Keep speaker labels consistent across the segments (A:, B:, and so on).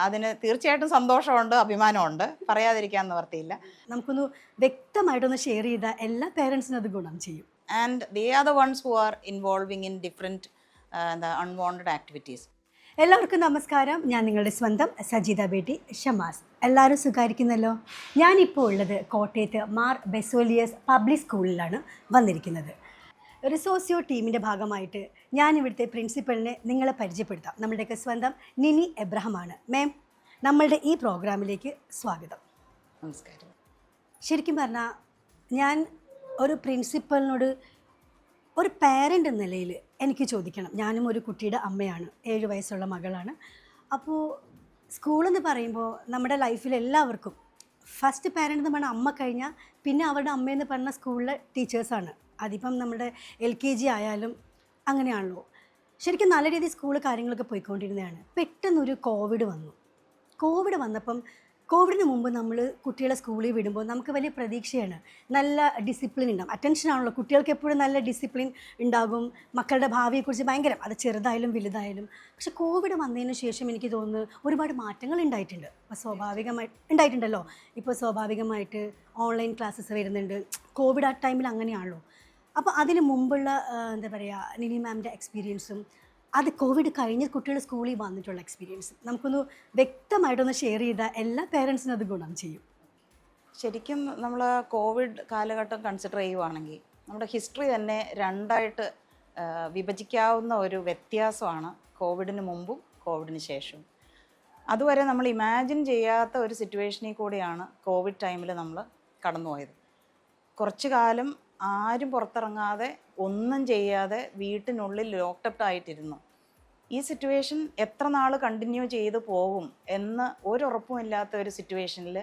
A: അതിന് തീർച്ചയായിട്ടും സന്തോഷമുണ്ട്, അഭിമാനമുണ്ട്, പറയാതിരിക്കാൻ നിവർത്തിയില്ല.
B: നമുക്കൊന്ന് വ്യക്തമായിട്ടൊന്ന് ഷെയർ ചെയ്താൽ എല്ലാ പേരൻസിനും അത് ഗുണം ചെയ്യും.
A: And they are the ones who are involving in different unwanted activities.
B: എല്ലാവർക്കും നമസ്കാരം. ഞാൻ നിങ്ങളുടെ സ്വന്തം സജിത ബേട്ടി ഷമാസ്. എല്ലാവരും സുഖായിരിക്കുന്നല്ലോ. ഞാനിപ്പോൾ ഉള്ളത് കോട്ടയത്ത് മാർ ബെസോലിയസ് പബ്ലിക് സ്കൂളിലാണ് വന്നിരിക്കുന്നത്. റിസോസിയോ ടീമിൻ്റെ ഭാഗമായിട്ട് ഞാൻ ഇവിടുത്തെ പ്രിൻസിപ്പലിനെ നിങ്ങളെ പരിചയപ്പെടുത്താം. നമ്മളുടെയൊക്കെ സ്വന്തം നിനി എബ്രഹാമാണ്. മാം, നമ്മളുടെ ഈ പ്രോഗ്രാമിലേക്ക് സ്വാഗതം.
A: നമസ്കാരം.
B: ശരിക്കും പറഞ്ഞാൽ ഞാൻ ഒരു പ്രിൻസിപ്പലിനോട് ഒരു പാരൻ്റ് എന്ന നിലയിൽ എനിക്ക് ചോദിക്കണം. ഞാനും ഒരു കുട്ടിയുടെ അമ്മയാണ്, 7 വയസ്സുള്ള മകളാണ്. അപ്പോൾ സ്കൂളെന്ന് പറയുമ്പോൾ നമ്മുടെ ലൈഫിൽ എല്ലാവർക്കും ഫസ്റ്റ് പാരൻ്റ് എന്ന് പറഞ്ഞാൽ അമ്മ കഴിഞ്ഞാൽ പിന്നെ അവരുടെ അമ്മയെന്ന് പറഞ്ഞ സ്കൂളിലെ ടീച്ചേഴ്സാണ്. അതിപ്പം നമ്മുടെ LKG ആയാലും അങ്ങനെയാണല്ലോ. ശരിക്കും നല്ല രീതിയിൽ സ്കൂൾ കാര്യങ്ങളൊക്കെ പോയിക്കൊണ്ടിരുന്നതാണ്. പെട്ടെന്നൊരു കോവിഡ് വന്നപ്പം കോവിഡിന് മുമ്പ് നമ്മൾ കുട്ടികളെ സ്കൂളിൽ വിടുമ്പോൾ നമുക്ക് വലിയ പ്രതീക്ഷയാണ്. നല്ല ഡിസിപ്ലിൻ ഉണ്ടാകും, അറ്റൻഷനാണല്ലോ. കുട്ടികൾക്ക് എപ്പോഴും നല്ല ഡിസിപ്ലിൻ ഉണ്ടാകും, മക്കളുടെ ഭാവിയെക്കുറിച്ച് ഭയങ്കരം, അത് ചെറുതായാലും വലുതായാലും. പക്ഷെ കോവിഡ് വന്നതിന് ശേഷം എനിക്ക് തോന്നുന്നു ഒരുപാട് മാറ്റങ്ങൾ ഉണ്ടായിട്ടുണ്ട്. അപ്പോൾ ഉണ്ടായിട്ടുണ്ടല്ലോ. ഇപ്പോൾ സ്വാഭാവികമായിട്ട് ഓൺലൈൻ ക്ലാസ്സസ് വരുന്നുണ്ട്. കോവിഡ് ആ ടൈമിൽ അങ്ങനെയാണല്ലോ. അപ്പോൾ അതിന് മുമ്പുള്ള എന്താ പറയുക, നിനി മാമിൻ്റെ എക്സ്പീരിയൻസും അത് കോവിഡ് കഴിഞ്ഞ് കുട്ടികൾ സ്കൂളിൽ വന്നിട്ടുള്ള എക്സ്പീരിയൻസ് നമുക്കൊന്ന് വ്യക്തമായിട്ടൊന്ന് ഷെയർ ചെയ്താൽ എല്ലാ പേരൻസിനും അത് ഗുണം ചെയ്യും.
A: ശരിക്കും നമ്മൾ കോവിഡ് കാലഘട്ടം കൺസിഡർ ചെയ്യുവാണെങ്കിൽ നമ്മുടെ ഹിസ്റ്ററി തന്നെ രണ്ടായിട്ട് വിഭജിക്കാവുന്ന ഒരു വ്യത്യാസമാണ് കോവിഡിന് മുമ്പും കോവിഡിന് ശേഷവും. അതുവരെ നമ്മൾ ഇമാജിൻ ചെയ്യാത്ത ഒരു സിറ്റുവേഷനിൽ കൂടിയാണ് കോവിഡ് ടൈമിൽ നമ്മൾ കടന്നുപോയത്. കുറച്ചു കാലം ആരും പുറത്തിറങ്ങാതെ ഒന്നും ചെയ്യാതെ വീട്ടിനുള്ളിൽ ലോക്ക്ഡൗൺ ആയിട്ടിരുന്നു. ഈ സിറ്റുവേഷൻ എത്ര നാൾ കണ്ടിന്യൂ ചെയ്ത് പോകും എന്ന് ഒരുറപ്പുമില്ലാത്ത ഒരു സിറ്റുവേഷനിൽ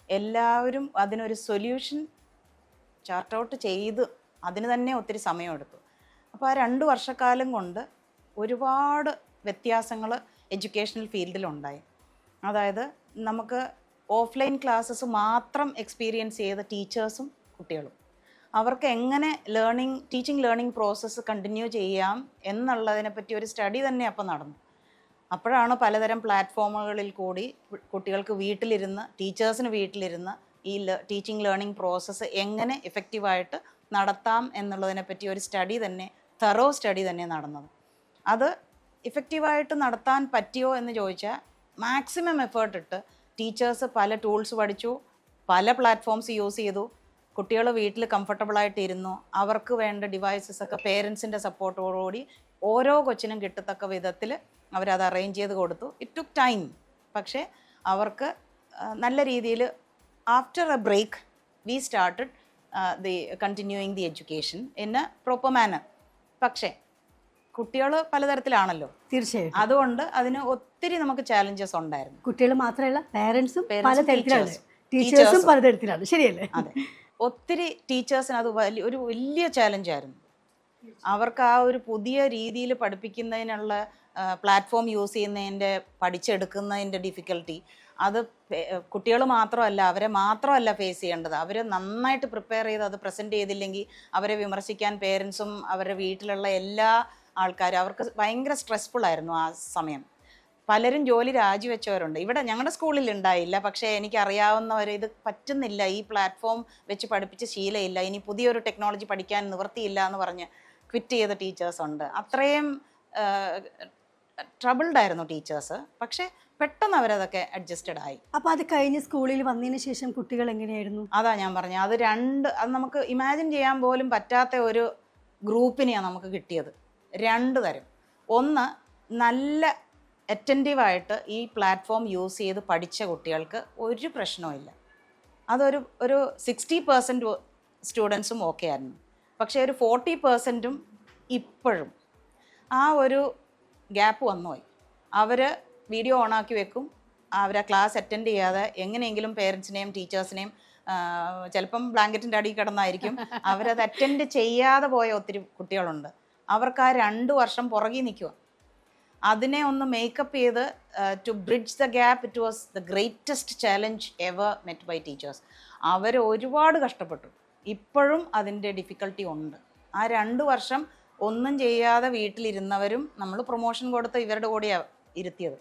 A: എല്ലാവരും അതിനൊരു സൊല്യൂഷൻ ചാർട്ട് ഔട്ട് ചെയ്ത് അതിന് തന്നെ ഒത്തിരി സമയമെടുത്തു. അപ്പോൾ ആ 2 വർഷക്കാലം കൊണ്ട് ഒരുപാട് വ്യത്യാസങ്ങൾ എഡ്യൂക്കേഷണൽ ഫീൽഡിലുണ്ടായി. അതായത് നമുക്ക് ഓഫ്ലൈൻ ക്ലാസ്സസ് മാത്രം എക്സ്പീരിയൻസ് ചെയ്ത ടീച്ചേഴ്സും കുട്ടികളും അവർക്ക് എങ്ങനെ ടീച്ചിങ് ലേണിംഗ് പ്രോസസ്സ് കണ്ടിന്യൂ ചെയ്യാം എന്നുള്ളതിനെ പറ്റി ഒരു സ്റ്റഡി തന്നെ അപ്പം നടന്നു. അപ്പോഴാണ് പലതരം പ്ലാറ്റ്ഫോമുകളിൽ കൂടി കുട്ടികൾക്ക് വീട്ടിലിരുന്ന്, ടീച്ചേഴ്സിന് വീട്ടിലിരുന്ന് ഈ ടീച്ചിങ് ലേണിംഗ് പ്രോസസ്സ് എങ്ങനെ എഫക്റ്റീവായിട്ട് നടത്താം എന്നുള്ളതിനെ പറ്റി ഒരു തറോ സ്റ്റഡി തന്നെ നടന്നത്. അത് ഇഫക്റ്റീവായിട്ട് നടത്താൻ പറ്റിയോ എന്ന് ചോദിച്ചാൽ മാക്സിമം എഫേർട്ട് ഇട്ട് ടീച്ചേഴ്സ് പല ടൂൾസ് പഠിച്ചു, പല പ്ലാറ്റ്ഫോംസ് യൂസ് ചെയ്തു. കുട്ടികൾ വീട്ടിൽ കംഫർട്ടബിളായിട്ട് ഇരുന്നു. അവർക്ക് വേണ്ട ഡിവൈസസ് ഒക്കെ പേരൻസിൻ്റെ സപ്പോർട്ടോടുകൂടി ഓരോ കൊച്ചിനും കിട്ടത്തക്ക വിധത്തിൽ അവരത് അറേഞ്ച് ചെയ്ത് കൊടുത്തു. It took time. പക്ഷേ അവർക്ക് നല്ല രീതിയിൽ after a break we started continuing the education in a proper manner. പക്ഷേ കുട്ടികൾ പലതരത്തിലാണല്ലോ,
B: തീർച്ചയായും.
A: അതുകൊണ്ട് അതിന് ഒത്തിരി നമുക്ക് ചാലഞ്ചസ് ഉണ്ടായിരുന്നു.
B: കുട്ടികൾ മാത്രമല്ല, പേരൻസും പലതരത്തിലാണ്, ടീച്ചേഴ്സും പലതരത്തിലാണ്. ശരിയല്ലേ?
A: അതെ. ഒത്തിരി ടീച്ചേഴ്സിന് അത് ഒരു വലിയ ചാലഞ്ചായിരുന്നു. അവർക്ക് ആ ഒരു പുതിയ രീതിയിൽ പഠിപ്പിക്കുന്നതിനുള്ള പ്ലാറ്റ്ഫോം യൂസ് ചെയ്യുന്നതിൻ്റെ, പഠിച്ചെടുക്കുന്നതിൻ്റെ ഡിഫിക്കൽട്ടി അത് കുട്ടികൾ മാത്രമല്ല, അവരെ മാത്രമല്ല ഫേസ് ചെയ്യേണ്ടത്. അവർ നന്നായിട്ട് പ്രിപ്പയർ ചെയ്ത് അത് പ്രസൻറ്റ് ചെയ്തില്ലെങ്കിൽ അവരെ വിമർശിക്കാൻ പേരൻസും അവരുടെ വീട്ടിലുള്ള എല്ലാ ആൾക്കാരും, അവർക്ക് ഭയങ്കര സ്ട്രെസ്ഫുൾ ആയിരുന്നു ആ സമയം. പലരും ജോലി രാജിവെച്ചവരുണ്ട്. ഇവിടെ ഞങ്ങളുടെ സ്കൂളിൽ ഉണ്ടായില്ല, പക്ഷേ എനിക്കറിയാവുന്നവർ ഇത് പറ്റുന്നില്ല, ഈ പ്ലാറ്റ്ഫോം വെച്ച് പഠിപ്പിച്ച് ശീലമില്ല, ഇനി പുതിയൊരു ടെക്നോളജി പഠിക്കാൻ നിവൃത്തിയില്ല എന്ന് പറഞ്ഞ് ക്വിറ്റ് ചെയ്ത ടീച്ചേഴ്സുണ്ട്. അത്രയും ട്രബിൾഡ് ആയിരുന്നു ടീച്ചേഴ്സ്. പക്ഷേ പെട്ടെന്ന് അവരതൊക്കെ അഡ്ജസ്റ്റഡ് ആയി.
B: അപ്പോൾ അത് കഴിഞ്ഞ് സ്കൂളിൽ വന്നതിന് ശേഷം കുട്ടികൾ എങ്ങനെയായിരുന്നു?
A: അതാ ഞാൻ പറഞ്ഞത്, അത് നമുക്ക് ഇമാജിൻ ചെയ്യാൻ പോലും പറ്റാത്ത ഒരു ഗ്രൂപ്പിനെയാണ് നമുക്ക് കിട്ടിയത്. 2 തരം. ഒന്ന്, നല്ല അറ്റൻറ്റീവായിട്ട് ഈ പ്ലാറ്റ്ഫോം യൂസ് ചെയ്ത് പഠിച്ച കുട്ടികൾക്ക് ഒരു പ്രശ്നവുമില്ല. ഒരു 60% സ്റ്റുഡൻസും ഓക്കെ ആയിരുന്നു. പക്ഷേ ഒരു 40%ഉം ഇപ്പോഴും ആ ഒരു ഗ്യാപ്പ് വന്നുപോയി. അവർ വീഡിയോ ഓണാക്കി വെക്കും, അവർ ആ ക്ലാസ് അറ്റൻഡ് ചെയ്യാതെ എങ്ങനെയെങ്കിലും പേരൻസിനെയും ടീച്ചേഴ്സിനെയും, ചിലപ്പം ബ്ലാങ്കറ്റിൻ്റെ അടിയിൽ കിടന്നായിരിക്കും, അവരത് അറ്റൻഡ് ചെയ്യാതെ പോയ ഒത്തിരി കുട്ടികളുണ്ട്. അവർക്ക് ആ 2 വർഷം പുറകിൽ നിൽക്കുക. അതിനെ ഒന്ന് മേക്കപ്പ് ചെയ്ത് to bridge the gap, it was the greatest challenge ever met by teachers. അവർ ഒരുപാട് കഷ്ടപ്പെട്ടു. ഇപ്പോഴും അതിൻ്റെ ഡിഫിക്കൽട്ടി ഉണ്ട്. ആ 2 വർഷം ഒന്നും ചെയ്യാതെ വീട്ടിലിരുന്നവരും നമ്മൾ പ്രൊമോഷൻ കൊടുത്ത് ഇവരുടെ കൂടെയാണ് ഇരുത്തിയത്.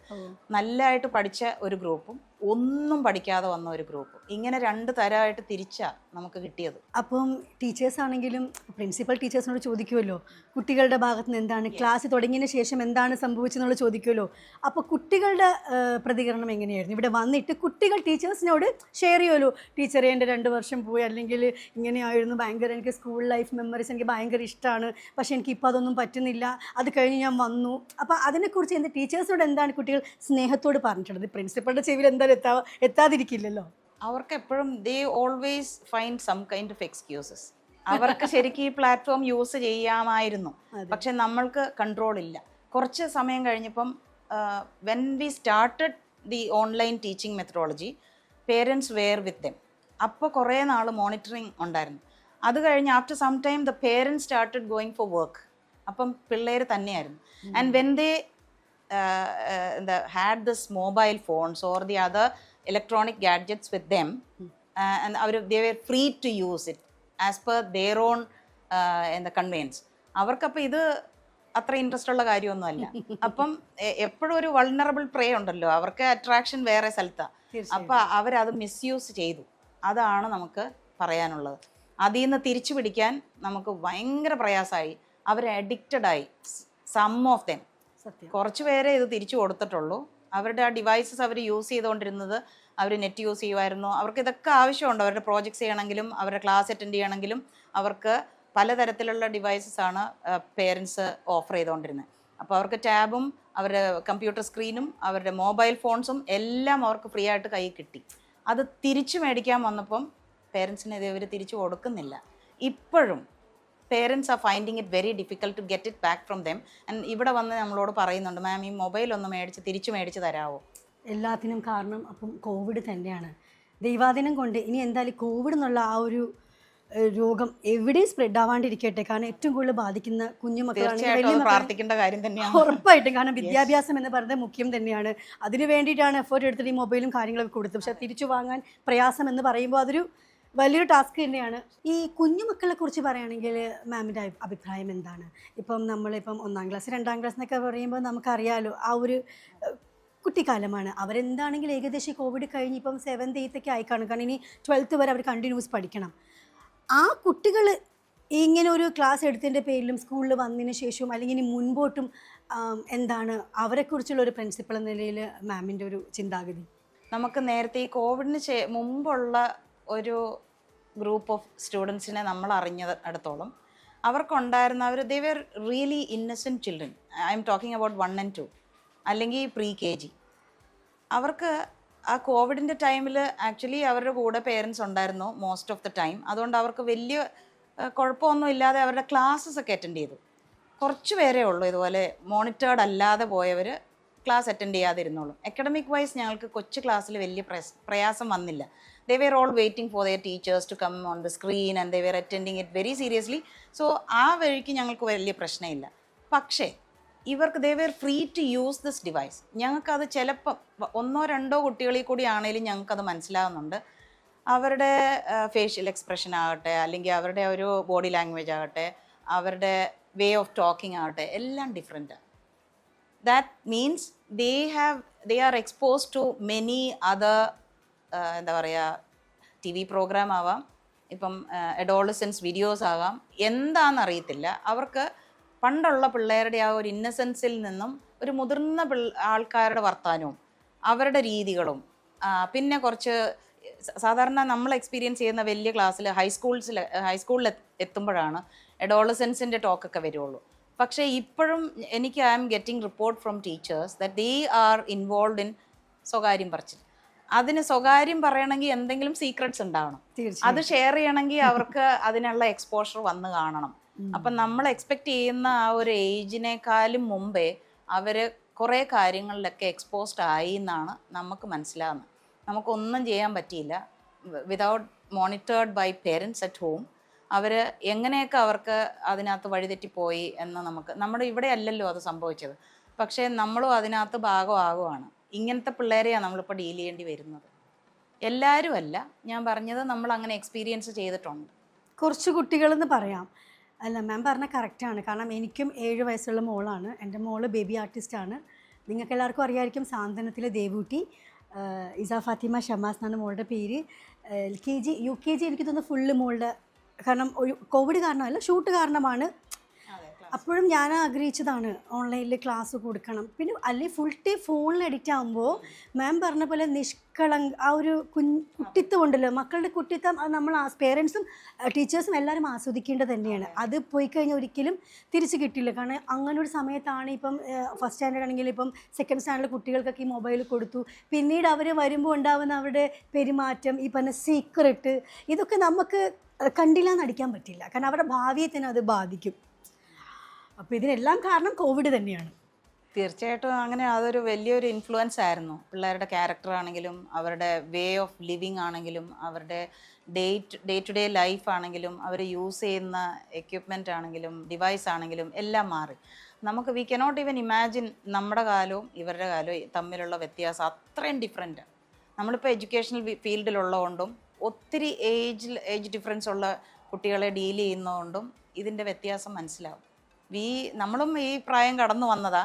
A: നല്ലതായിട്ട് പഠിച്ച ഒരു ഗ്രൂപ്പും ഒന്നും പഠിക്കാതെ വന്ന ഒരു ഗ്രൂപ്പും, ഇങ്ങനെ 2 തരമായിട്ട് തിരിച്ചാണ് നമുക്ക് കിട്ടിയത്.
B: അപ്പം ടീച്ചേഴ്സ് ആണെങ്കിലും പ്രിൻസിപ്പൽ ടീച്ചേഴ്സിനോട് ചോദിക്കുമല്ലോ കുട്ടികളുടെ ഭാഗത്ത് നിന്ന് എന്താണ്, ക്ലാസ് തുടങ്ങിയതിന് ശേഷം എന്താണ് സംഭവിച്ചെന്നുള്ളത് ചോദിക്കുമല്ലോ. അപ്പോൾ കുട്ടികളുടെ പ്രതികരണം എങ്ങനെയായിരുന്നു? ഇവിടെ വന്നിട്ട് കുട്ടികൾ ടീച്ചേഴ്സിനോട് ഷെയർ ചെയ്യുമല്ലോ, ടീച്ചറെ എൻ്റെ 2 വർഷം പോയി, അല്ലെങ്കിൽ ഇങ്ങനെയായിരുന്നു, ഭയങ്കര എനിക്ക് സ്കൂൾ ലൈഫ് മെമ്മറീസ് എനിക്ക് ഭയങ്കര ഇഷ്ടമാണ്, പക്ഷേ എനിക്കിപ്പോൾ അതൊന്നും പറ്റുന്നില്ല, അത് കഴിഞ്ഞ് ഞാൻ വന്നു. അപ്പോൾ അതിനെക്കുറിച്ച് എന്ത് ടീച്ചേഴ്സിനോട് എന്താണ് കുട്ടികൾ സ്നേഹത്തോട് പറഞ്ഞിട്ടുള്ളത്? പ്രിൻസിപ്പളുടെ ചെവിയിൽ എന്തായാലും എത്താതിരിക്കില്ലല്ലോ.
A: അവർക്ക് എപ്പോഴും they always find some kind of excuses. അവർക്ക് ശരിക്കും ഈ പ്ലാറ്റ്ഫോം യൂസ് ചെയ്യാമായിരുന്നു, പക്ഷെ നമ്മൾക്ക് കൺട്രോൾ ഇല്ല. കുറച്ച് സമയം കഴിഞ്ഞപ്പം when we started the online teaching methodology, parents were with them. അപ്പോൾ കുറേ നാൾ മോണിറ്ററിങ് ഉണ്ടായിരുന്നു. അത് കഴിഞ്ഞ് after some time the parents started going for work. അപ്പം പിള്ളേർ തന്നെയായിരുന്നു. And when they had this mobile phones or the other electronic gadgets with them, and they were free to use it as per their own in the convenience. അവർക്കപ്പോൾ ഇത് അത്ര interest ഉള്ള കാര്യമൊന്നുമല്ല. അപ്പം എപ്പോഴും ഒരു വൾണറബിൾ പ്രേ ഉണ്ടല്ലോ, അവർക്ക് അട്രാക്ഷൻ വേറെ സ്ഥലത്താണ്. അപ്പം അവരത് മിസ്യൂസ് ചെയ്തു. അതാണ് നമുക്ക് പറയാനുള്ളത്. അതിൽ നിന്ന് തിരിച്ചു പിടിക്കാൻ നമുക്ക് ഭയങ്കര പ്രയാസമായി. അവർ അഡിക്റ്റഡായി. Some of them. കുറച്ച് പേരെ ഇത് തിരിച്ചു കൊടുത്തിട്ടുള്ളൂ. അവരുടെ ആ ഡിവൈസസ് അവർ യൂസ് ചെയ്തുകൊണ്ടിരുന്നത്, അവർ നെറ്റ് യൂസ് ചെയ്യുമായിരുന്നു. അവർക്ക് ഇതൊക്കെ ആവശ്യമുണ്ട്. അവരുടെ പ്രോജക്ട്സ് ചെയ്യണമെങ്കിലും അവരുടെ ക്ലാസ് അറ്റൻഡ് ചെയ്യണമെങ്കിലും അവർക്ക് പലതരത്തിലുള്ള ഡിവൈസസ് ആണ് പേരൻസ് ഓഫർ ചെയ്തുകൊണ്ടിരുന്നത്. അപ്പോൾ അവർക്ക് ടാബും അവരുടെ കമ്പ്യൂട്ടർ സ്ക്രീനും അവരുടെ മൊബൈൽ ഫോൺസും എല്ലാം അവർക്ക് ഫ്രീ ആയിട്ട് കയ്യിൽ കിട്ടി. അത് തിരിച്ചു മേടിക്കാൻ വന്നപ്പം പേരൻസിന് ഇത് ഇവർ തിരിച്ചു കൊടുക്കുന്നില്ല. ഇപ്പോഴും parents are finding it very difficult to get it back from them. And ഇവിടെ വന്ന് നമ്മളോട് പറയുന്നുണ്ട്, മാം ഈ മൊബൈൽ ഒന്ന് തിരിച്ചു മേടിച്ച് തരാമോ.
B: എല്ലാത്തിനും കാരണം അപ്പം കോവിഡ് തന്നെയാണ്. ദൈവാധീനം കൊണ്ട് ഇനി എന്തായാലും കോവിഡ് എന്നുള്ള ആ ഒരു രോഗം എവിടെയും സ്പ്രെഡ് ആവാണ്ടിരിക്കട്ടെ. കാരണം ഏറ്റവും കൂടുതൽ ബാധിക്കുന്ന കുഞ്ഞുമക്കളാണ്,
A: പ്രാർത്ഥിക്കേണ്ട കാര്യം തന്നെയാണ്
B: ഉറപ്പായിട്ടും. കാരണം വിദ്യാഭ്യാസം എന്ന് പറയുന്നത് മുഖ്യം തന്നെയാണ്. അതിന് വേണ്ടിയിട്ടാണ് എഫേർട്ട് എടുത്തിട്ട് ഈ മൊബൈലും കാര്യങ്ങളൊക്കെ കൊടുത്തു. പക്ഷെ തിരിച്ചു വാങ്ങാൻ പ്രയാസം എന്ന് പറയുമ്പോൾ അതൊരു വലിയൊരു ടാസ്ക് തന്നെയാണ്. ഈ കുഞ്ഞുമക്കളെ കുറിച്ച് പറയുകയാണെങ്കിൽ മാമിൻ്റെ അഭിപ്രായം എന്താണ്? ഇപ്പം നമ്മളിപ്പം 1ാം ക്ലാസ് 2ാം ക്ലാസ് എന്നൊക്കെ പറയുമ്പോൾ നമുക്കറിയാമല്ലോ ആ ഒരു കുട്ടിക്കാലമാണ്. അവരെന്താണെങ്കിലും ഏകദേശം കോവിഡ് കഴിഞ്ഞ് ഇപ്പം 7th 8th ഒക്കെ ആയിക്കാണും. കാരണം ഇനി 12th വരെ അവർ കണ്ടിന്യൂസ് പഠിക്കണം. ആ കുട്ടികൾ ഇങ്ങനെ ഒരു ക്ലാസ് എടുത്തതിൻ്റെ പേരിലും സ്കൂളിൽ വന്നതിന് ശേഷവും അല്ലെങ്കിൽ ഇനി മുൻപോട്ടും എന്താണ് അവരെക്കുറിച്ചുള്ള ഒരു പ്രിൻസിപ്പൾ എന്ന നിലയിൽ മാമിൻ്റെ ഒരു ചിന്താഗതി?
A: നമുക്ക് നേരത്തെ ഈ കോവിഡിന് മുമ്പുള്ള ഒരു ഗ്രൂപ്പ് ഓഫ് സ്റ്റുഡൻസിനെ നമ്മൾ അറിഞ്ഞിടത്തോളം അവർക്കുണ്ടായിരുന്ന they were really innocent children. I am talking about 1 and 2 അല്ലെങ്കിൽ പ്രീ KG. അവർക്ക് ആ കോവിഡിൻ്റെ ടൈമിൽ ആക്ച്വലി അവരുടെ കൂടെ പേരൻസ് ഉണ്ടായിരുന്നു മോസ്റ്റ് ഓഫ് ദ ടൈം. അതുകൊണ്ട് അവർക്ക് വലിയ കുഴപ്പമൊന്നും ഇല്ലാതെ അവരുടെ ക്ലാസ്സസ് ഒക്കെ അറ്റൻഡ് ചെയ്തു. കുറച്ച് പേരേ ഉള്ളൂ ഇതുപോലെ മോണിറ്റേർഡ് അല്ലാതെ പോയവർ ക്ലാസ് അറ്റൻഡ് ചെയ്യാതിരുന്നുള്ളൂ. അക്കാഡമിക് വൈസ് ഞങ്ങൾക്ക് കൊച്ചു ക്ലാസ്സിൽ വലിയ പ്രയാസം വന്നില്ല. They were all waiting for their teachers to come on the screen and they were attending it very seriously. So ആ വഴിക്ക് ഞങ്ങൾക്ക് വലിയ പ്രശ്നമില്ല. പക്ഷേ ഇവർക്ക് they were free to use this device. ഞങ്ങൾക്കത് ചിലപ്പം 1 or 2 കുട്ടികളിൽ കൂടി ആണെങ്കിലും ഞങ്ങൾക്കത് മനസ്സിലാവുന്നുണ്ട്. അവരുടെ ഫേഷ്യൽ എക്സ്പ്രഷൻ ആകട്ടെ, അല്ലെങ്കിൽ അവരുടെ ഒരു ബോഡി ലാംഗ്വേജ് ആകട്ടെ, അവരുടെ വേ ഓഫ് ടോക്കിംഗ് ആകട്ടെ, എല്ലാം ഡിഫറെൻറ്റാണ്. That means they are exposed to many other എന്താ പറയുക, TV പ്രോഗ്രാം ആവാം, ഇപ്പം അഡോളസൻസ് വീഡിയോസ് ആകാം, എന്താണെന്നറിയത്തില്ല. അവർക്ക് പണ്ടുള്ള പിള്ളേരുടെ ആ ഒരു ഇന്നസെൻസിൽ നിന്നും ഒരു മുതിർന്ന ആൾക്കാരുടെ വർത്താനവും അവരുടെ രീതികളും, പിന്നെ കുറച്ച് സാധാരണ നമ്മൾ എക്സ്പീരിയൻസ് ചെയ്യുന്ന വലിയ ക്ലാസ്സിൽ ഹൈസ്കൂളിൽ എത്തുമ്പോഴാണ് അഡോളസൻസിൻ്റെ ടോക്കൊക്കെ വരുള്ളൂ. പക്ഷേ ഇപ്പോഴും എനിക്ക് I am getting report from teachers that they are involve in സ്വകാര്യം പറച്ചിൽ. അതിന് സ്വകാര്യം പറയണമെങ്കിൽ എന്തെങ്കിലും സീക്രട്സ് ഉണ്ടാവണം. അത് ഷെയർ ചെയ്യണമെങ്കിൽ അവർക്ക് അതിനുള്ള എക്സ്പോഷർ വന്ന് കാണണം. അപ്പം നമ്മൾ എക്സ്പെക്റ്റ് ചെയ്യുന്ന ആ ഒരു ഏജിനേക്കാളും മുമ്പേ അവർ കുറേ കാര്യങ്ങളിലൊക്കെ എക്സ്പോസ്ഡ് ആയി എന്നാണ് നമുക്ക് മനസ്സിലാകുന്നത്. നമുക്കൊന്നും ചെയ്യാൻ പറ്റിയില്ല without monitored by parents at home. അവർ എങ്ങനെയൊക്കെ അവർക്ക് അതിനകത്ത് വഴിതെറ്റിപ്പോയി എന്ന് നമ്മുടെ ഇവിടെ അല്ലല്ലോ അത് സംഭവിച്ചത്, പക്ഷേ നമ്മളും അതിനകത്ത് ഭാഗമാകുവാണ്. ഇങ്ങനത്തെ പിള്ളേരെയാണ് നമ്മളിപ്പോൾ ഡീൽ ചെയ്യേണ്ടി വരുന്നത്. എല്ലാവരും അല്ല, ഞാൻ പറഞ്ഞത് നമ്മൾ അങ്ങനെ എക്സ്പീരിയൻസ് ചെയ്തിട്ടുണ്ട്.
B: കുറച്ച് കുട്ടികളെന്ന് പറയാം. അല്ല, മാം പറഞ്ഞാൽ കറക്റ്റാണ്. കാരണം എനിക്കും 7 വയസ്സുള്ള മോളാണ്. എൻ്റെ മോള് ബേബി ആർട്ടിസ്റ്റാണ്. നിങ്ങൾക്ക് എല്ലാവർക്കും അറിയാമായിരിക്കും സാന്ത്വനത്തിലെ ദേവൂട്ടി, ഇസ ഫാത്തിമ ഷമാസ് എന്നാണ് മോളുടെ പേര്. LKG UKG എനിക്ക് തോന്നുന്നു ഫുള്ള് മോളുടെ, കാരണം ഒരു കോവിഡ് കാരണമല്ല, ഷൂട്ട് കാരണമാണ്. അപ്പോഴും ഞാൻ ആഗ്രഹിച്ചതാണ് ഓൺലൈനിൽ ക്ലാസ് കൊടുക്കണം. പിന്നെ അല്ലെങ്കിൽ ഫുൾ ടൈം ഫോണിൽ എഡിറ്റ് ആകുമ്പോൾ മാം പറഞ്ഞ പോലെ ആ ഒരു കുട്ടിത്വം ഉണ്ടല്ലോ, മക്കളുടെ കുട്ടിത്വം, അത് നമ്മൾ പേരൻസും ടീച്ചേഴ്സും എല്ലാവരും ആസ്വദിക്കേണ്ടത് തന്നെയാണ്. അത് പോയി കഴിഞ്ഞാൽ ഒരിക്കലും തിരിച്ച് കിട്ടില്ല. കാരണം അങ്ങനെ ഒരു സമയത്താണ് ഇപ്പം ഫസ്റ്റ് സ്റ്റാൻഡേർഡ് ആണെങ്കിൽ ഇപ്പം സെക്കൻഡ് സ്റ്റാൻഡേർഡ് കുട്ടികൾക്കൊക്കെ ഈ മൊബൈൽ കൊടുത്തു. പിന്നീട് അവർ വരുമ്പോൾ ഉണ്ടാകുന്ന അവരുടെ പെരുമാറ്റം, ഈ പറഞ്ഞ സീക്രട്ട്, ഇതൊക്കെ നമുക്ക് കണ്ടില്ല എന്നടിക്കാൻ പറ്റില്ല. കാരണം അവരുടെ ഭാവിയെ തന്നെ അത് ബാധിക്കും. അപ്പോൾ ഇതിനെല്ലാം കാരണം കോവിഡ് തന്നെയാണ്.
A: തീർച്ചയായിട്ടും അങ്ങനെ അതൊരു വലിയൊരു ഇൻഫ്ലുവൻസ് ആയിരുന്നു. പിള്ളേരുടെ ക്യാരക്ടർ ആണെങ്കിലും അവരുടെ വേ ഓഫ് ലിവിങ് ആണെങ്കിലും അവരുടെ ഡേ ടു ഡേ ലൈഫ് ആണെങ്കിലും അവർ യൂസ് ചെയ്യുന്ന എക്യുപ്മെൻ്റ് ആണെങ്കിലും ഡിവൈസ് ആണെങ്കിലും എല്ലാം മാറി. നമുക്ക് വി കനോട്ട് ഈവൻ ഇമാജിൻ നമ്മുടെ കാലവും ഇവരുടെ കാലവും തമ്മിലുള്ള വ്യത്യാസം അത്രയും ഡിഫറെൻറ്റ്. നമ്മളിപ്പോൾ എഡ്യൂക്കേഷണൽ ഫീൽഡിലുള്ളതുകൊണ്ടും ഒത്തിരി ഏജ് ഡിഫറൻസ് ഉള്ള കുട്ടികളെ ഡീൽ ചെയ്യുന്നതുകൊണ്ടും ഇതിൻ്റെ വ്യത്യാസം മനസ്സിലാവും. നമ്മളും ഈ പ്രായം കടന്നു വന്നതാ.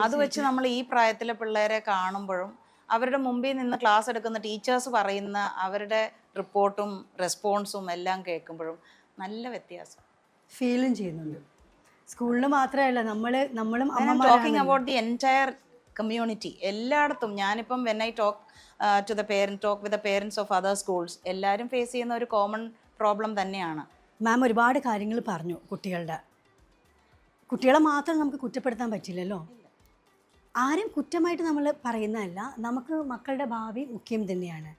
A: അത് വെച്ച് നമ്മൾ ഈ പ്രായത്തിലെ പിള്ളേരെ കാണുമ്പോഴും അവരുടെ മുമ്പിൽ നിന്ന് ക്ലാസ് എടുക്കുന്ന ടീച്ചേഴ്സ് പറയുന്ന അവരുടെ റിപ്പോർട്ടും റെസ്പോൺസും എല്ലാം കേൾക്കുമ്പോഴും നല്ല വ്യത്യാസം
B: ഫീലും ചെയ്യുന്നുണ്ട്. സ്കൂളിൽ മാത്രമല്ല, നമ്മളും
A: talking about the entire community. എല്ലായിടത്തും ഞാനിപ്പം when I talk with the parents of other schools, എല്ലാവരും ഫേസ് ചെയ്യുന്ന ഒരു കോമൺ പ്രോബ്ലം തന്നെയാണ്.
B: മാം ഒരുപാട് കാര്യങ്ങൾ പറഞ്ഞു. കുട്ടികളെ മാത്രം നമുക്ക് കുറ്റപ്പെടുത്താൻ പറ്റില്ലല്ലോ. ആരും കുറ്റമായിട്ട് നമ്മൾ പറയുന്നതല്ല, നമുക്ക് മക്കളുടെ ഭാവി മുഖ്യം തന്നെയാണ്.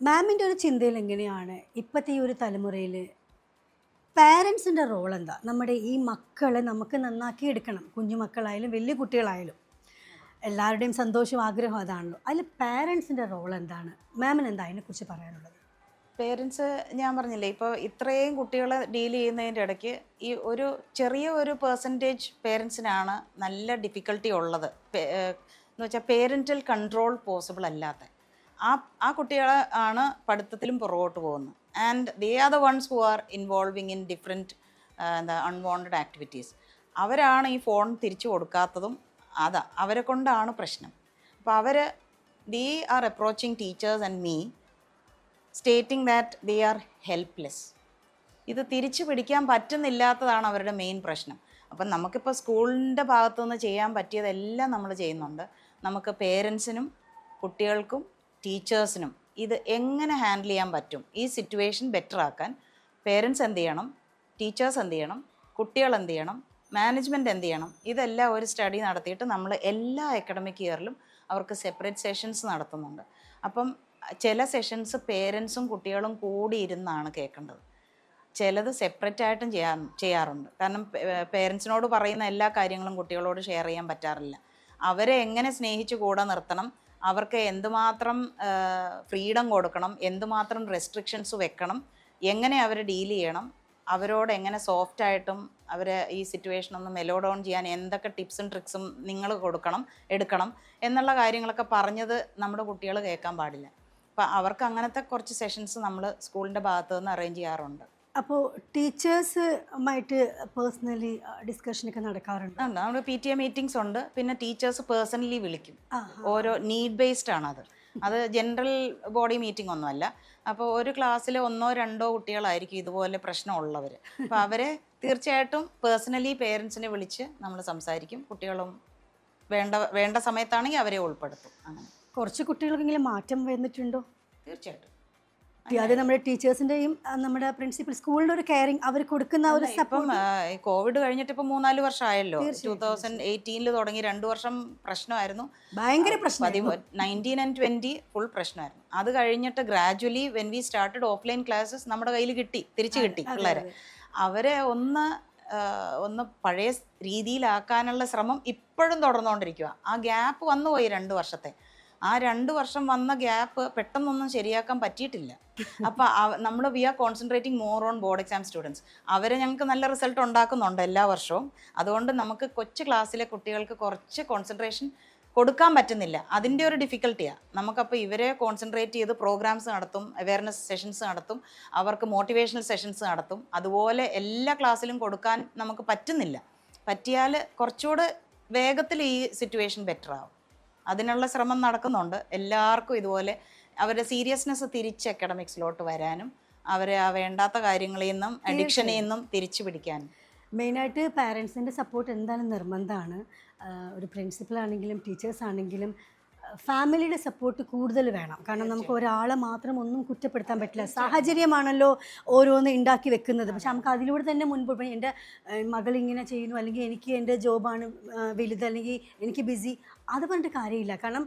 B: മാമിൻ്റെ ഒരു ചിന്തയിൽ എങ്ങനെയാണ് ഇപ്പോഴത്തെ ഈ ഒരു തലമുറയിൽ പാരൻസിൻ്റെ റോൾ എന്താ? നമ്മുടെ ഈ മക്കളെ നമുക്ക് നന്നാക്കി എടുക്കണം. കുഞ്ഞു മക്കളായാലും വലിയ കുട്ടികളായാലും എല്ലാവരുടെയും സന്തോഷവും ആഗ്രഹവും അതാണല്ലോ. അതിൽ പാരൻസിൻ്റെ റോൾ എന്താണ്? മാമിന് എന്താ അതിനെക്കുറിച്ച് പറയാനുള്ളത്?
A: പേരൻസ്, ഞാൻ പറഞ്ഞില്ലേ, ഇപ്പോൾ ഇത്രയും കുട്ടികളെ ഡീൽ ചെയ്യുന്നതിൻ്റെ ഇടയ്ക്ക് ഈ ചെറിയ ഒരു പെർസെൻറ്റേജ് പേരൻസിനാണ് നല്ല ഡിഫിക്കൽട്ടി ഉള്ളത്. എന്ന് വെച്ചാൽ പേരൻ്റൽ കൺട്രോൾ പോസിബിൾ അല്ലാത്ത ആ കുട്ടികളെ ആണ് പഠിത്തത്തിലും പുറകോട്ട് പോകുന്നത്. And they are the ones who are involving in different unwanted activities. അവരാണ് ഈ ഫോൺ തിരിച്ചു കൊടുക്കാത്തതും. അവരെ കൊണ്ടാണ് പ്രശ്നം. അപ്പോൾ they are approaching teachers and me stating that they R helpless. ഇത് തിരിച്ചു പിടിക്കാൻ പറ്റുന്നില്ലാത്തതാണ് അവരുടെ മെയിൻ പ്രശ്നം. അപ്പം നമുക്കിപ്പോൾ സ്കൂളിൻ്റെ ഭാഗത്തുനിന്ന് ചെയ്യാൻ പറ്റിയതെല്ലാം നമ്മൾ ചെയ്യുന്നുണ്ട്. നമുക്ക് പേരൻസിനും കുട്ടികൾക്കും ടീച്ചേഴ്സിനും ഇത് എങ്ങനെ ഹാൻഡിൽ ചെയ്യാൻ പറ്റും, ഈ സിറ്റുവേഷൻ ബെറ്റർ ആക്കാൻ പേരൻസ് എന്ത് ചെയ്യണം, ടീച്ചേഴ്സ് എന്ത് ചെയ്യണം, കുട്ടികൾ എന്ത് ചെയ്യണം, മാനേജ്മെൻറ്റ് എന്ത് ചെയ്യണം, ഇതെല്ലാം ഒരു സ്റ്റഡി നടത്തിയിട്ട് നമ്മൾ എല്ലാ അക്കാഡമിക് ഇയറിലും അവർക്ക് സെപ്പറേറ്റ് സെഷൻസ് നടത്തുന്നുണ്ട്. അപ്പം ചില സെഷൻസ് പേരൻസും കുട്ടികളും കൂടി ഇരുന്നാണ് കേൾക്കേണ്ടത്. ചിലത് സെപ്പറേറ്റ് ആയിട്ടും ചെയ്യാറുണ്ട്. കാരണം പേരൻസിനോട് പറയുന്ന എല്ലാ കാര്യങ്ങളും കുട്ടികളോട് ഷെയർ ചെയ്യാൻ പറ്റാറില്ല. അവരെ എങ്ങനെ സ്നേഹിച്ച് കൂടെ നിർത്തണം, അവർക്ക് എന്തുമാത്രം ഫ്രീഡം കൊടുക്കണം, എന്തുമാത്രം റെസ്ട്രിക്ഷൻസ് വെക്കണം, എങ്ങനെ അവരെ ഡീൽ ചെയ്യണം, അവരോട് എങ്ങനെ സോഫ്റ്റായിട്ടും അവരെ ഈ സിറ്റുവേഷൻ ഒന്ന് മെലോ ഡൗൺ ചെയ്യാൻ എന്തൊക്കെ ടിപ്സും ട്രിക്സും നിങ്ങൾ എടുക്കണം എന്നുള്ള കാര്യങ്ങളൊക്കെ പറഞ്ഞത് നമ്മുടെ കുട്ടികൾ കേൾക്കാൻ പാടില്ല. അപ്പോൾ അവർക്ക് അങ്ങനത്തെ കുറച്ച് സെഷൻസ് നമ്മൾ സ്കൂളിൻ്റെ ഭാഗത്തു നിന്ന് അറേഞ്ച് ചെയ്യാറുണ്ട്.
B: അപ്പോൾ ടീച്ചേഴ്സുമായിട്ട് പേഴ്സണലി ഡിസ്കഷനൊക്കെ നടക്കാറുണ്ട്?
A: നമ്മൾ PTA മീറ്റിംഗ്സ് ഉണ്ട്. പിന്നെ ടീച്ചേഴ്സ് പേഴ്സണലി വിളിക്കും. ഓരോ നീഡ് ബേസ്ഡ് ആണ് അത് ജനറൽ ബോഡി മീറ്റിംഗ് ഒന്നുമല്ല. അപ്പോൾ ഒരു ക്ലാസ്സിൽ 1-2 കുട്ടികളായിരിക്കും ഇതുപോലെ പ്രശ്നമുള്ളവർ. അപ്പോൾ അവരെ തീർച്ചയായിട്ടും പേഴ്സണലി പേരൻസിനെ വിളിച്ച് നമ്മൾ സംസാരിക്കും. കുട്ടികളും വേണ്ട സമയത്താണെങ്കിൽ അവരെ ഉൾപ്പെടുത്തും. അങ്ങനെ
B: കുറച്ച് കുട്ടികൾക്കെങ്കിലും മാറ്റം വന്നിട്ടുണ്ടോ?
A: തീർച്ചയായിട്ടും.
B: അത് നമ്മുടെ ടീച്ചേഴ്സിൻ്റെയും നമ്മുടെ പ്രിൻസിപ്പൽ സ്കൂളിൻ്റെ ഒരു കെയറിങ് അവർ കൊടുക്കുന്ന ഒരു
A: ഇപ്പം കോവിഡ് കഴിഞ്ഞിട്ട് ഇപ്പം 3-4 വർഷമായല്ലോ. 2018 തുടങ്ങി 2 വർഷം പ്രശ്നമായിരുന്നു, ഭയങ്കര പ്രശ്നം. 19 and 20 ഫുൾ പ്രശ്നമായിരുന്നു. അത് കഴിഞ്ഞിട്ട് gradually when we started offline classes നമ്മുടെ കയ്യിൽ തിരിച്ചു കിട്ടി പിള്ളേരെ. അവരെ ഒന്ന് പഴയ രീതിയിലാക്കാനുള്ള ശ്രമം ഇപ്പോഴും തുടർന്നുകൊണ്ടിരിക്കുക. ആ ഗ്യാപ്പ് വന്നുപോയി 2 വർഷത്തെ. ആ 2 വർഷം വന്ന ഗ്യാപ്പ് പെട്ടെന്നൊന്നും ശരിയാക്കാൻ പറ്റിയിട്ടില്ല. അപ്പോൾ നമ്മൾ we are concentrating more on board exam students. അവരെ ഞങ്ങൾക്ക് നല്ല റിസൾട്ട് ഉണ്ടാക്കുന്നുണ്ട് എല്ലാ വർഷവും. അതുകൊണ്ട് നമുക്ക് കൊച്ചു ക്ലാസ്സിലെ കുട്ടികൾക്ക് കുറച്ച് കോൺസെൻട്രേഷൻ കൊടുക്കാൻ പറ്റുന്നില്ല. അതിൻ്റെ ഒരു ഡിഫിക്കൽട്ടിയാണ് നമുക്കപ്പോൾ. ഇവരെ കോൺസെൻട്രേറ്റ് ചെയ്ത് പ്രോഗ്രാംസ് നടത്തും, അവയർനെസ് സെഷൻസ് നടത്തും, അവർക്ക് മോട്ടിവേഷണൽ സെഷൻസ് നടത്തും. അതുപോലെ എല്ലാ ക്ലാസ്സിലും കൊടുക്കാൻ നമുക്ക് പറ്റുന്നില്ല. പറ്റിയാൽ കുറച്ചുകൂടെ വേഗത്തിൽ ഈ സിറ്റുവേഷൻ ബെറ്റർ ആവും. അതിനുള്ള ശ്രമം നടക്കുന്നുണ്ട്. എല്ലാവർക്കും ഇതുപോലെ അവരുടെ സീരിയസ്നെസ് തിരിച്ച് അക്കാഡമിക്സിലോട്ട് വരാനും അവരെ ആ വേണ്ടാത്ത കാര്യങ്ങളിൽ നിന്നും അഡിക്ഷനിൽ നിന്നും തിരിച്ചു പിടിക്കാനും.
B: മെയിനായിട്ട് പാരൻസിൻ്റെ സപ്പോർട്ട് എന്തായാലും നിർബന്ധമാണ്. ഒരു പ്രിൻസിപ്പൽ ആണെങ്കിലും ടീച്ചേഴ്സ് ആണെങ്കിലും ഫാമിലിയുടെ സപ്പോർട്ട് കൂടുതൽ വേണം. കാരണം നമുക്ക് ഒരാളെ മാത്രം ഒന്നും കുറ്റപ്പെടുത്താൻ പറ്റില്ല. സാഹചര്യമാണല്ലോ ഓരോന്ന് ഉണ്ടാക്കി വെക്കുന്നത്. പക്ഷെ നമുക്ക് അതിലൂടെ തന്നെ മുൻപോട്ട് എൻ്റെ മകൾ ഇങ്ങനെ ചെയ്യുന്നു, അല്ലെങ്കിൽ എനിക്ക് എൻ്റെ ജോബാണ് വലുത്, അല്ലെങ്കിൽ എനിക്ക് ബിസി, അത് പറഞ്ഞിട്ട് കാര്യമില്ല. കാരണം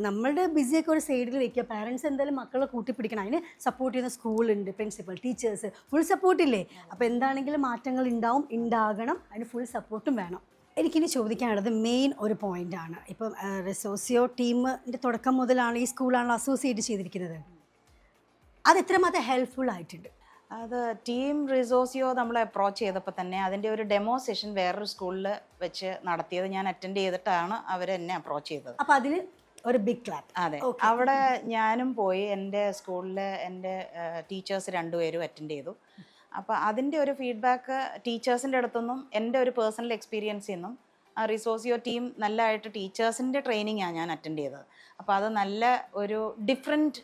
B: നമ്മളുടെ ബിസിയൊക്കെ ഒരു സൈഡിൽ വെക്കുക. പാരൻസ് എന്തായാലും മക്കളെ കൂട്ടിപ്പിടിക്കണം. അതിന് സപ്പോർട്ട് ചെയ്യുന്ന സ്കൂളുണ്ട്, പ്രിൻസിപ്പൽ, ടീച്ചേഴ്സ്, ഫുൾ സപ്പോർട്ടില്ലേ. അപ്പോൾ എന്താണെങ്കിലും മാറ്റങ്ങൾ ഉണ്ടാകണം. അതിന് ഫുൾ സപ്പോർട്ടും വേണം. എനിക്കിനി ചോദിക്കാനുള്ളത് മെയിൻ ഒരു പോയിൻ്റാണ്. ഇപ്പം റിസോസിയോ ടീമിൻ്റെ തുടക്കം മുതലാണ് ഈ സ്കൂളാണല്ലോ അസോസിയേറ്റ് ചെയ്തിരിക്കുന്നത്. അത് എത്രമാത്രം ഹെൽപ്ഫുൾ ആയിട്ടുണ്ട്?
A: അത് ടീം റിസോസിയോ നമ്മളെ അപ്രോച്ച് ചെയ്തപ്പോൾ തന്നെ അതിൻ്റെ ഒരു ഡെമോ സെഷൻ വേറൊരു സ്കൂളിൽ വെച്ച് നടത്തിയത് ഞാൻ അറ്റൻഡ് ചെയ്തിട്ടാണ് അവർ എന്നെ അപ്രോച്ച് ചെയ്തത്.
B: അപ്പോൾ അതിന് ഒരു ബിഗ് ക്ലാപ്പ്.
A: അതെ, അവിടെ ഞാനും പോയി. എൻ്റെ സ്കൂളിൽ എൻ്റെ ടീച്ചേഴ്സ് രണ്ടുപേരും അറ്റൻഡ് ചെയ്തു. അപ്പോൾ അതിൻ്റെ ഒരു ഫീഡ്ബാക്ക് ടീച്ചേഴ്സിൻ്റെ അടുത്തുനിന്നും എൻ്റെ ഒരു പേഴ്സണൽ എക്സ്പീരിയൻസിൽ നിന്നും റിസോസിയോ ടീം നല്ലതായിട്ട് ടീച്ചേഴ്സിൻ്റെ ട്രെയിനിങ്ങാണ് ഞാൻ അറ്റൻഡ് ചെയ്തത്. അപ്പോൾ അത് നല്ല ഒരു ഡിഫറെൻറ്റ്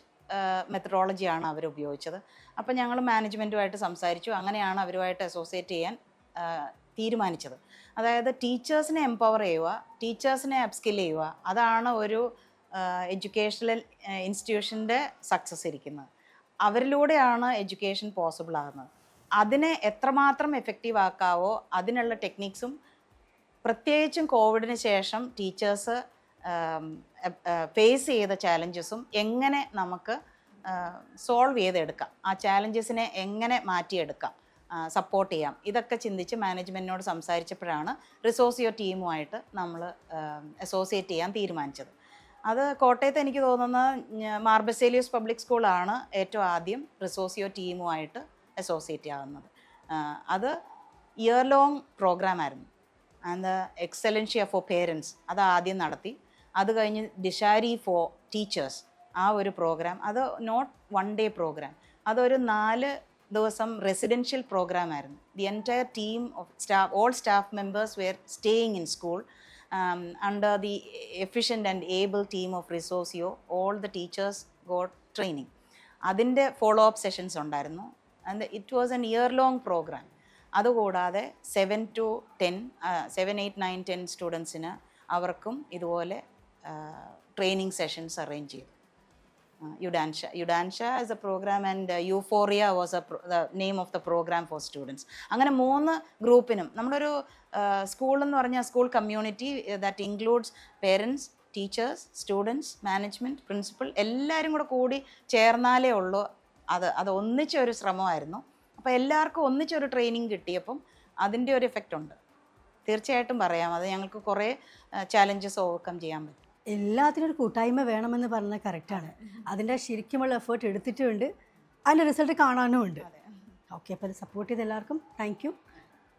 A: മെത്തഡോളജിയാണ് അവർ ഉപയോഗിച്ചത്. അപ്പോൾ ഞങ്ങൾ മാനേജ്മെൻറ്റുമായിട്ട് സംസാരിച്ചു. അങ്ങനെയാണ് അവരുമായിട്ട് അസോസിയേറ്റ് ചെയ്യാൻ തീരുമാനിച്ചത്. അതായത് ടീച്ചേഴ്സിനെ എംപവർ ചെയ്യുക, ടീച്ചേഴ്സിനെ അപ്സ്കിൽ ചെയ്യുക, അതാണ് ഒരു എഡ്യൂക്കേഷണൽ ഇൻസ്റ്റിറ്റ്യൂഷൻ്റെ സക്സസ് ഇരിക്കുന്നത്. അവരിലൂടെയാണ് എഡ്യൂക്കേഷൻ പോസിബിൾ ആകുന്നത്. അതിനെ എത്രമാത്രം എഫക്റ്റീവ് ആക്കാവോ അതിനുള്ള ടെക്നിക്സും, പ്രത്യേകിച്ചും കോവിഡിന് ശേഷം ടീച്ചേഴ്സ് ഫേസ് ചെയ്ത ചാലഞ്ചസും എങ്ങനെ നമുക്ക് സോൾവ് ചെയ്തെടുക്കാം, ആ ചാലഞ്ചസിനെ എങ്ങനെ മാറ്റിയെടുക്കാം, സപ്പോർട്ട് ചെയ്യാം, ഇതൊക്കെ ചിന്തിച്ച് മാനേജ്മെൻറ്റിനോട് സംസാരിച്ചപ്പോഴാണ് റിസോസിയോ ടീമുമായിട്ട് നമ്മൾ അസോസിയേറ്റ് ചെയ്യാൻ തീരുമാനിച്ചത്. അത് കോട്ടയത്ത് എനിക്ക് തോന്നുന്നത് മാർ ബസേലിയോസ് പബ്ലിക് സ്കൂളാണ് ഏറ്റവും ആദ്യം റിസോസിയോ ടീമുമായിട്ട് അസോസിയേറ്റ് ആകുന്നത്. അത് ഇയർ ലോങ് പ്രോഗ്രാമായിരുന്നു. ആൻഡ് എക്സലൻഷ്യ ഫോർ പേരൻസ് അത് ആദ്യം നടത്തി. അത് കഴിഞ്ഞ് ഡിഷാരി ഫോർ ടീച്ചേഴ്സ് ആ ഒരു പ്രോഗ്രാം, അത് നോട്ട് വൺ ഡേ പ്രോഗ്രാം, അതൊരു 4 ദിവസം റെസിഡൻഷ്യൽ പ്രോഗ്രാമായിരുന്നു. The entire team of staff, all staff members were staying in school under the efficient and able team of Resocio. All the teachers got training. അതിൻ്റെ follow up sessions ഉണ്ടായിരുന്നു. And it was an year long programme. അതുകൂടാതെ 7 to 10 7, 8, 9, 10 സ്റ്റുഡൻസിന് അവർക്കും ഇതുപോലെ training sessions arrange ചെയ്തു. യുഡാൻഷ as a program and euphoria was the name of the program for students. അങ്ങനെ 3 ഗ്രൂപ്പിനും നമ്മളൊരു സ്കൂൾ എന്ന് പറഞ്ഞാൽ school community that includes parents, teachers, students, management, principal എല്ലാവരും കൂടി ചേർന്നാലേ ഉള്ളൂ. അത് ഒന്നിച്ചൊരു ശ്രമമായിരുന്നു. അപ്പോൾ എല്ലാവർക്കും ഒന്നിച്ചൊരു ട്രെയിനിങ് കിട്ടിയപ്പം അതിൻ്റെ ഒരു എഫക്റ്റ് ഉണ്ട്. തീർച്ചയായിട്ടും പറയാം, അത് ഞങ്ങൾക്ക് കുറേ ചാലഞ്ചസ് ഓവർകം ചെയ്യാൻ പറ്റും.
B: എല്ലാത്തിനും ഒരു കൂട്ടായ്മ വേണമെന്ന് പറഞ്ഞാൽ കറക്റ്റാണ്. അതിൻ്റെ ശരിക്കുമുള്ള എഫേർട്ട് എടുത്തിട്ടുമുണ്ട്, അതിൻ്റെ റിസൾട്ട് കാണാനും ഉണ്ട്. ഓക്കെ, അപ്പോൾ അത് സപ്പോർട്ട് ചെയ്ത് എല്ലാവർക്കും താങ്ക് യു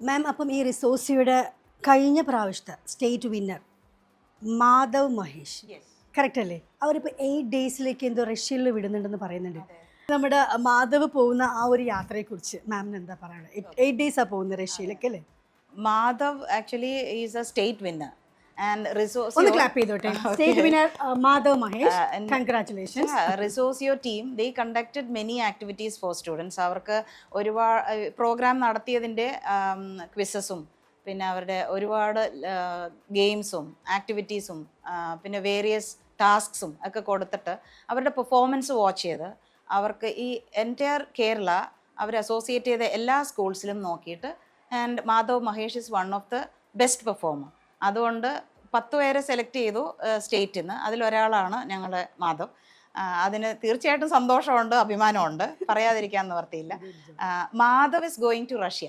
B: മാം. അപ്പം ഈ റിസോസിയുടെ കഴിഞ്ഞ പ്രാവശ്യത്തെ state winner Madhav Mahesh, correct അല്ലേ? അവരിപ്പോൾ 8 ഡേയ്സിലേക്ക് എന്തോ റഷ്യയിൽ വിടുന്നുണ്ടെന്ന് പറയുന്നുണ്ട്. നമ്മുടെ മാധവ് പോകുന്ന ആ ഒരു യാത്രയെക്കുറിച്ച് മാമിന് എന്താ പറയുന്നത്? 8 ഡേയ്സാണ് പോകുന്നത് റഷ്യയിലേക്ക് അല്ലേ?
A: Madhav actually is a state winner.
B: ഒന്ന് ക്ലാപ്പ് ചെയ്തോട്ടെ. State winner Madhav Mahesh, congratulations.
A: റിസോസിയോ team they conducted many activities for students. അവർക്ക് ഒരുപാട് പ്രോഗ്രാം നടത്തിയതിൻ്റെ ക്വിസസും പിന്നെ അവരുടെ ഒരുപാട് ഗെയിംസും ആക്ടിവിറ്റീസും പിന്നെ വേരിയസ് ടാസ്ക്സും ഒക്കെ കൊടുത്തിട്ട് അവരുടെ പെർഫോമൻസ് വാച്ച് ചെയ്ത് അവർക്ക് ഈ എൻറ്റയർ കേരള അവർ അസോസിയേറ്റ് ചെയ്ത എല്ലാ സ്കൂൾസിലും നോക്കിയിട്ട് and Madhav Mahesh is one of the best performer. അതുകൊണ്ട് 10 പേരെ സെലക്ട് ചെയ്തു സ്റ്റേറ്റിൽ നിന്ന്. അതിലൊരാളാണ് ഞങ്ങളുടെ മാധവ്. അതിന് തീർച്ചയായിട്ടും സന്തോഷമുണ്ട്, അഭിമാനമുണ്ട്, പറയാതിരിക്കാൻ നിവർത്തിയില്ല. Madhav is going to Russia,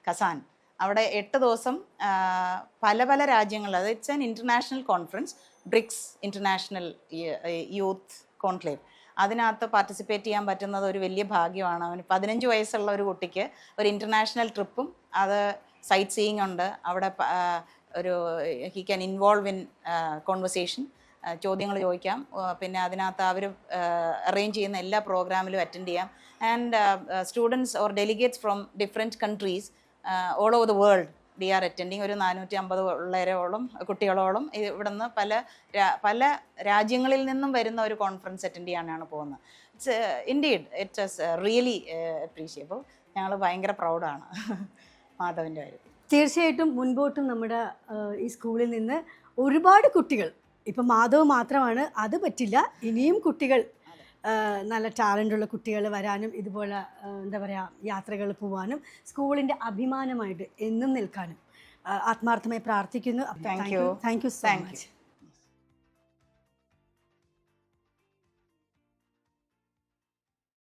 A: Kazan. അവിടെ 8 ദിവസം പല രാജ്യങ്ങളിൽ, അത് it's an international conference, BRICS international youth conclave. അതിനകത്ത് പാർട്ടിസിപ്പേറ്റ് ചെയ്യാൻ പറ്റുന്നത് ഒരു വലിയ ഭാഗ്യമാണ്. അവന് 15 വയസ്സുള്ള ഒരു കുട്ടിക്ക് ഒരു ഇൻ്റർനാഷണൽ ട്രിപ്പും അത് സൈറ്റ് സീയിങ് ഉണ്ട്. അവിടെ ഒരു he can involve in conversation, ചോദ്യങ്ങൾ ചോദിക്കാം. പിന്നെ അതിനകത്ത് അവർ അറേഞ്ച് ചെയ്യുന്ന എല്ലാ പ്രോഗ്രാമിലും അറ്റൻഡ് ചെയ്യാം. And students or delegates from different countries all over the world we R attending ഒരു 450 ഉള്ളവരോളം കുട്ടികളോളം ഇവിടുന്ന് പല രാജ്യങ്ങളിൽ നിന്നും വരുന്ന ഒരു കോൺഫറൻസ് അറ്റൻഡ് ചെയ്യാനാണ് പോകുന്നത്. It's indeed it's really appreciable. ഞങ്ങൾ ഭയങ്കര പ്രൗഡാണ് മാധവൻ്റെ കാര്യത്തിൽ.
B: തീർച്ചയായിട്ടും മുൻപോട്ടും നമ്മുടെ ഈ സ്കൂളിൽ നിന്ന് ഒരുപാട് കുട്ടികൾ, ഇപ്പം മാധവ് മാത്രമാണ് അത് പറ്റില്ല, ഇനിയും കുട്ടികൾ, നല്ല ടാലൻ്റുള്ള കുട്ടികൾ വരാനും ഇതുപോലെ എന്താ പറയുക യാത്രകൾ പോവാനും സ്കൂളിൻ്റെ അഭിമാനമായിട്ട് എന്നും നിൽക്കാനും ആത്മാർത്ഥമായി പ്രാർത്ഥിക്കുന്നു.
A: Thank you
B: thank you so much.